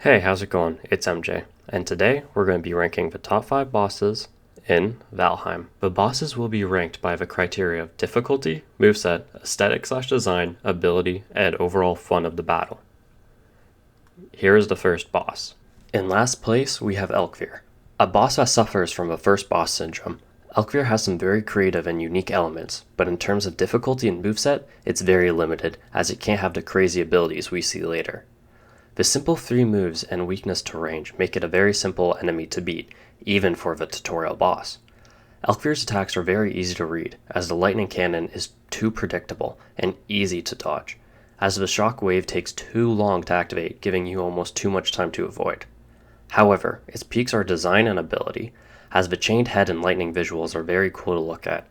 Hey, how's it going? It's MJ, and today we're going to be ranking the top 5 bosses in Valheim. The bosses will be ranked by the criteria of difficulty, moveset, aesthetic/design, ability, and overall fun of the battle. Here is the first boss. In last place, we have Elkvir, a boss that suffers from the first boss syndrome. Elkvir has some very creative and unique elements, but in terms of difficulty and moveset, it's very limited, as it can't have the crazy abilities we see later. The simple 3 moves and weakness to range make it a very simple enemy to beat, even for the tutorial boss. Elkvir's attacks are very easy to read, as the lightning cannon is too predictable and easy to dodge, as the shock wave takes too long to activate, giving you almost too much time to avoid. However, its peaks are design and ability, as the chained head and lightning visuals are very cool to look at,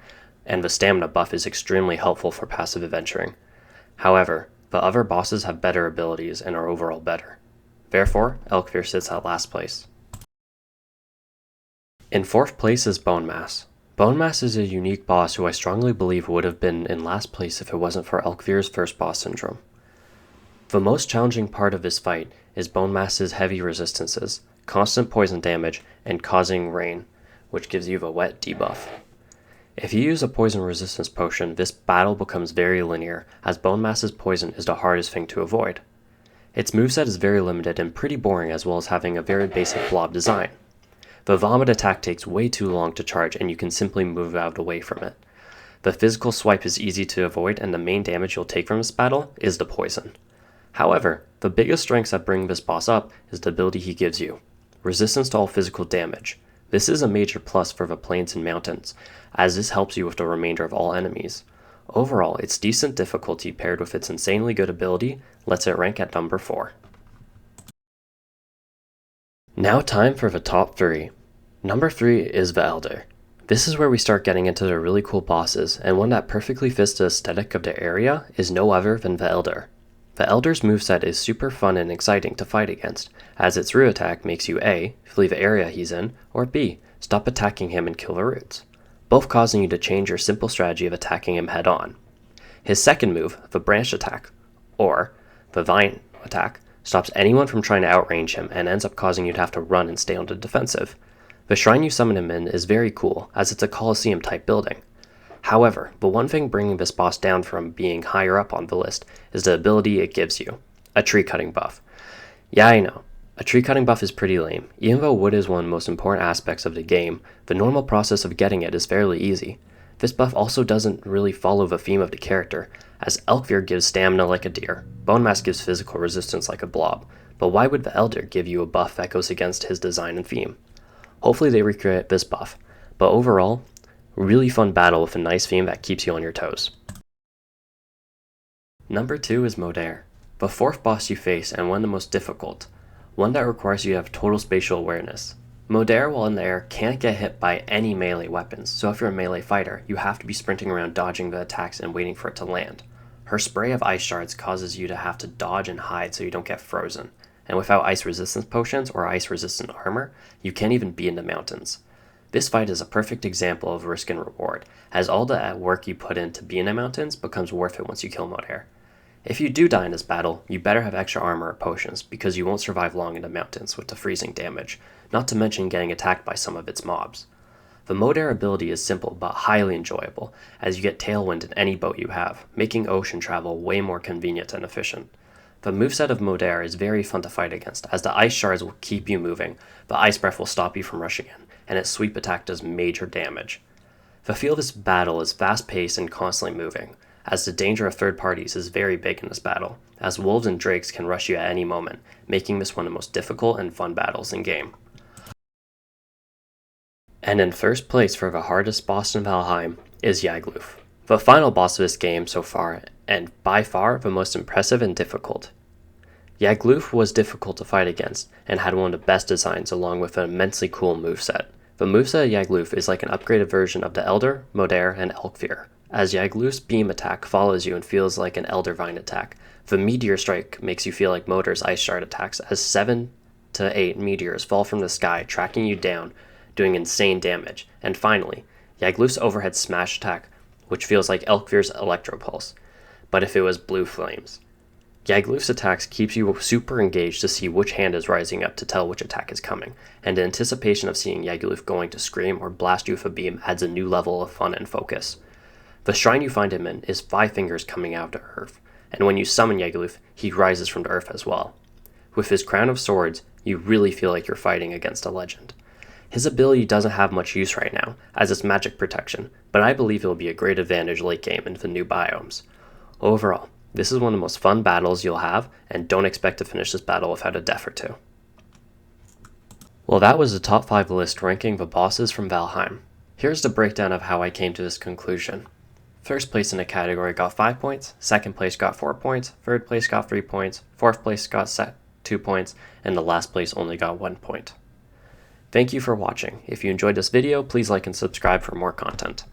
and the stamina buff is extremely helpful for passive adventuring. However, the other bosses have better abilities and are overall better. Therefore, Elkvir sits at last place. In 4th place is Bone Mass. Bone Mass is a unique boss who I strongly believe would have been in last place if it wasn't for Elkvir's first boss syndrome. The most challenging part of this fight is Bone Mass's heavy resistances, constant poison damage, and causing rain, which gives you the wet debuff. If you use a poison resistance potion, this battle becomes very linear, as Bone Mass's poison is the hardest thing to avoid. Its moveset is very limited and pretty boring, as well as having a very basic blob design. The vomit attack takes way too long to charge, and you can simply move out away from it. The physical swipe is easy to avoid, and the main damage you'll take from this battle is the poison. However, the biggest strengths that bring this boss up is the ability he gives you: resistance to all physical damage. This is a major plus for the plains and mountains, as this helps you with the remainder of all enemies. Overall, its decent difficulty paired with its insanely good ability lets it rank at number 4. Now time for the top 3. Number 3 is the Elder. This is where we start getting into the really cool bosses, and one that perfectly fits the aesthetic of the area is no other than the Elder. The Elder's moveset is super fun and exciting to fight against, as its root attack makes you A, flee the area he's in, or B, stop attacking him and kill the roots, both causing you to change your simple strategy of attacking him head on. His second move, the branch attack, or the vine attack, stops anyone from trying to outrange him and ends up causing you to have to run and stay on the defensive. The shrine you summon him in is very cool, as it's a Colosseum type building. However, the one thing bringing this boss down from being higher up on the list is the ability it gives you: a tree cutting buff. Yeah, I know, a tree cutting buff is pretty lame. Even though wood is one of the most important aspects of the game, the normal process of getting it is fairly easy. This buff also doesn't really follow the theme of the character, as Elkvir gives stamina like a deer, Bone Mass gives physical resistance like a blob, but why would the Elder give you a buff that goes against his design and theme? Hopefully they recreate this buff, but overall, really fun battle with a nice theme that keeps you on your toes. Number 2 is Modair, the 4th boss you face and one of the most difficult, one that requires you to have total spatial awareness. Modair, while in the air, can't get hit by any melee weapons, so if you're a melee fighter, you have to be sprinting around dodging the attacks and waiting for it to land. Her spray of ice shards causes you to have to dodge and hide so you don't get frozen, and without ice resistance potions or ice resistant armor, you can't even be in the mountains. This fight is a perfect example of risk and reward, as all the work you put in to be in the mountains becomes worth it once you kill Modair. If you do die in this battle, you better have extra armor or potions, because you won't survive long in the mountains with the freezing damage, not to mention getting attacked by some of its mobs. The Modair ability is simple but highly enjoyable, as you get tailwind in any boat you have, making ocean travel way more convenient and efficient. The moveset of Modair is very fun to fight against, as the ice shards will keep you moving, the ice breath will stop you from rushing in, and its sweep attack does major damage. The feel of this battle is fast-paced and constantly moving, as the danger of third parties is very big in this battle, as wolves and drakes can rush you at any moment, making this one of the most difficult and fun battles in game. And in first place for the hardest boss in Valheim is Yagloof, the final boss of this game so far, and by far the most impressive and difficult. Yagloof was difficult to fight against, and had one of the best designs along with an immensely cool moveset. The moveset of Yagloof is like an upgraded version of the Elder, Modair, and Elkvir, as Yagloof's beam attack follows you and feels like an Elder Vine attack. The Meteor Strike makes you feel like Modair's Ice Shard attacks, as 7 to 8 meteors fall from the sky, tracking you down, doing insane damage. And finally, Yagloof's overhead smash attack, which feels like Elkvir's Electro Pulse, but if it was blue flames. Yagluth's attacks keeps you super engaged to see which hand is rising up to tell which attack is coming, and the anticipation of seeing Yagluth going to scream or blast you with a beam adds a new level of fun and focus. The shrine you find him in is 5 fingers coming out of earth, and when you summon Yagluth, he rises from the earth as well. With his crown of swords, you really feel like you're fighting against a legend. His ability doesn't have much use right now, as it's magic protection, but I believe it will be a great advantage late game in the new biomes. Overall, this is one of the most fun battles you'll have, and don't expect to finish this battle without a death or two. Well, that was the top 5 list ranking the bosses from Valhiem. Here's the breakdown of how I came to this conclusion. First place in a category got 5 points, second place got 4 points, third place got 3 points, fourth place got 2 points, and the last place only got 1 point. Thank you for watching. If you enjoyed this video, please like and subscribe for more content.